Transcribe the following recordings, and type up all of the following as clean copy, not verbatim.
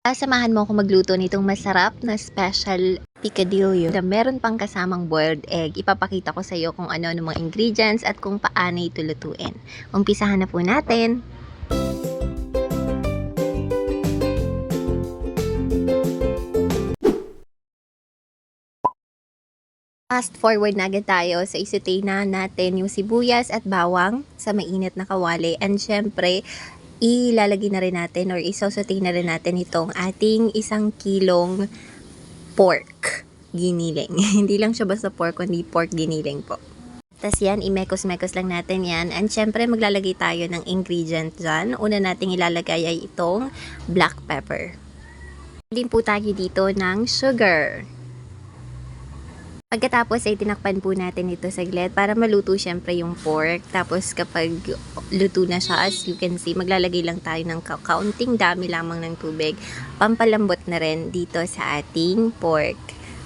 Sasamahan mo ako magluto nitong masarap na special picadillo na meron pang kasamang boiled egg. Ipapakita ko sa iyo kung ano ang mga ingredients at kung paano ito lutuin. Umpisahan na po natin. Fast forward na agad tayo sa isutay na natin yung sibuyas at bawang sa mainit na kawali. And syempre, ilalagay na rin natin or isosotay na rin natin itong ating 1 kilong pork giniling. Hindi lang siya basta pork, kundi pork giniling po. Tapos yan, imekos-mekos lang natin yan. And syempre, maglalagay tayo ng ingredient dyan. Una nating ilalagay ay itong black pepper. Din po tayo dito ng sugar. Pagkatapos ay tinakpan po natin ito saglit para maluto syempre yung pork. Tapos kapag luto na siya, as you can see, maglalagay lang tayo ng kaunting dami lamang ng tubig. Pampalambot na rin dito sa ating pork.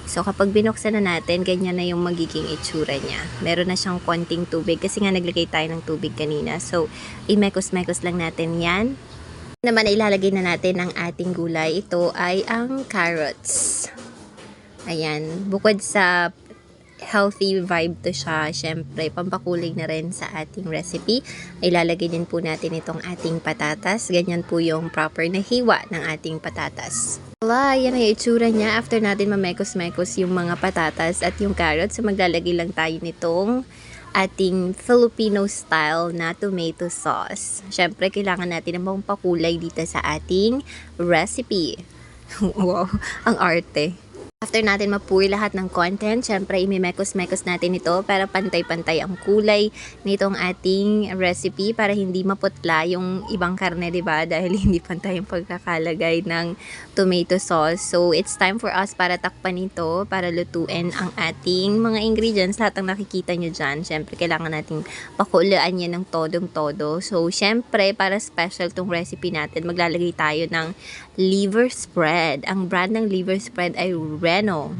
So kapag binuksan na natin, ganyan na yung magiging itsura niya. Meron na siyang konting tubig kasi nga naglagay tayo ng tubig kanina. So imekos-mekos lang natin yan. Naman ay ilalagay na natin ang ating gulay. Ito ay ang carrots. Ayan, bukod sa healthy vibe to siya, syempre, pampakulay na rin sa ating recipe. Ilalagay din po natin itong ating patatas. Ganyan po yung proper na hiwa ng ating patatas. Wala, yan ay itsura niya after natin mamekos-mekos yung mga patatas at yung carrots. So, maglalagay lang tayo nitong ating Filipino style na tomato sauce. Syempre, kailangan natin ng pampakulay dito sa ating recipe. Wow, ang arte. After natin ma-pour lahat ng content, syempre imimekos-mekos natin ito para pantay-pantay ang kulay nitong ating recipe para hindi maputla yung ibang karne, diba? Dahil hindi pantay yung pagkakalagay ng tomato sauce. So, it's time for us para takpan ito, para lutuin ang ating mga ingredients. Lahat ng nakikita nyo dyan, syempre kailangan nating pakulaan yan ng todong-todo. So, syempre, para special tong recipe natin, maglalagay tayo ng liver spread. Ang brand ng liver spread ay Reno.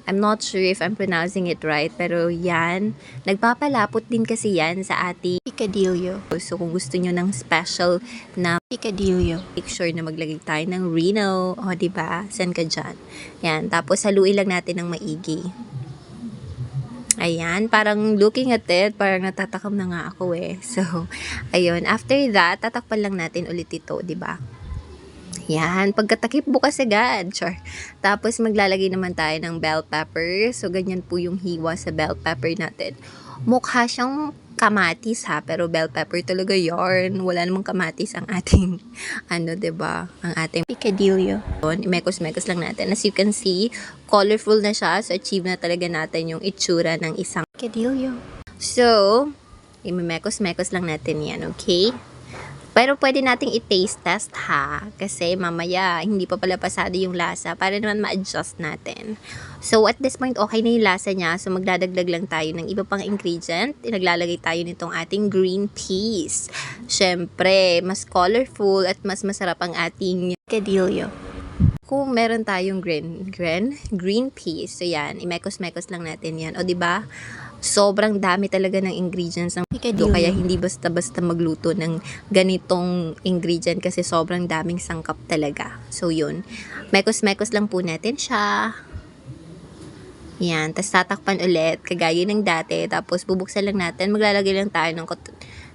I'm not sure if I'm pronouncing it right, pero yan, nagpapalapot din kasi yan sa ating picadillo. So kung gusto nyo ng special na picadillo, make sure na maglagay tayo ng Reno. O, diba? Saan ka dyan? Yan, tapos haluin lang natin ng maigi. Ayan, parang looking at it, parang natatakam na nga ako eh. So, ayun, after that, tatakpan lang natin ulit ito, diba? Yan, pagkatakip bukas agad. Sure. Tapos maglalagay naman tayo ng bell pepper. So ganyan po yung hiwa sa bell pepper natin. Mukha siyang kamatis ha, pero bell pepper talaga yarn. Wala namang kamatis ang ating ano, 'di ba? Ang ating picadillo. Imekos-mekos lang natin. As you can see, colorful na siya. So achieve na talaga natin yung itsura ng isang picadillo. So, imemekos-mekos lang natin 'yan, okay? Pero pwede nating i-taste test ha. Kasi mamaya, hindi pa pala pasado yung lasa para naman ma-adjust natin. So, at this point, okay na yung lasa niya. So, magdadagdag lang tayo ng iba pang ingredient. Naglalagay tayo nitong ating green peas. Siyempre, mas colorful at mas masarap ang ating picadillo. Kung meron tayong green peas. So, yan. Imekos-mekos lang natin yan. O, diba? Sobrang dami talaga ng ingredients ng picadillo. Kaya hindi basta-basta magluto ng ganitong ingredient kasi sobrang daming sangkap talaga. So, yun. Mekos-mekos lang po natin siya. Yan. Tapos tatakpan ulit. Kagaya ng dati. Tapos bubuksan lang natin. Maglalagay lang tayo ng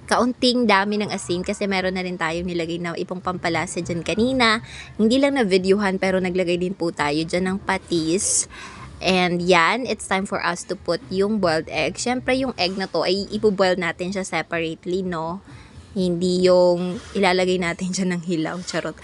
kaunting dami ng asin kasi meron na rin tayong nilagay na ibang pampalasa dyan kanina. Hindi lang na videohan pero naglagay din po tayo dyan ng patis. And yan, it's time for us to put yung boiled egg. Siyempre, yung egg na to ay ipo-boil natin siya separately, no? Hindi yung ilalagay natin dyan ng hilaw. Charot.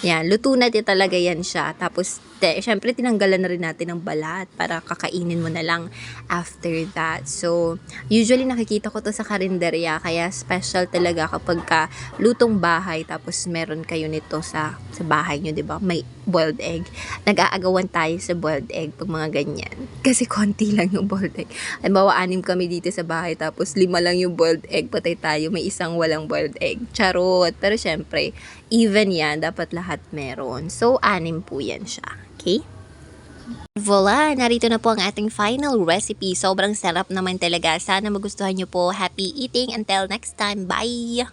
Yan, luto na din talaga yan siya. Tapos, syempre, tinanggalan na rin natin ng balat para kakainin mo na lang after that. So, usually nakikita ko to sa karinderya. Kaya special talaga kapag ka lutong bahay. Tapos, meron kayo nito sa bahay nyo, diba? May boiled egg. Nag-aagawan tayo sa boiled egg pag mga ganyan. Kasi konti lang yung boiled egg. Halimbawa, 6 kami dito sa bahay. Tapos, 5 lang yung boiled egg. Patay tayo. May isang walang boiled egg. Charot. Pero syempre, even yan, dapat lahat meron. So, 6 po yan siya. Okay? Voila! Narito na po ang ating final recipe. Sobrang sarap naman talaga. Sana magustuhan nyo po. Happy eating. Until next time. Bye!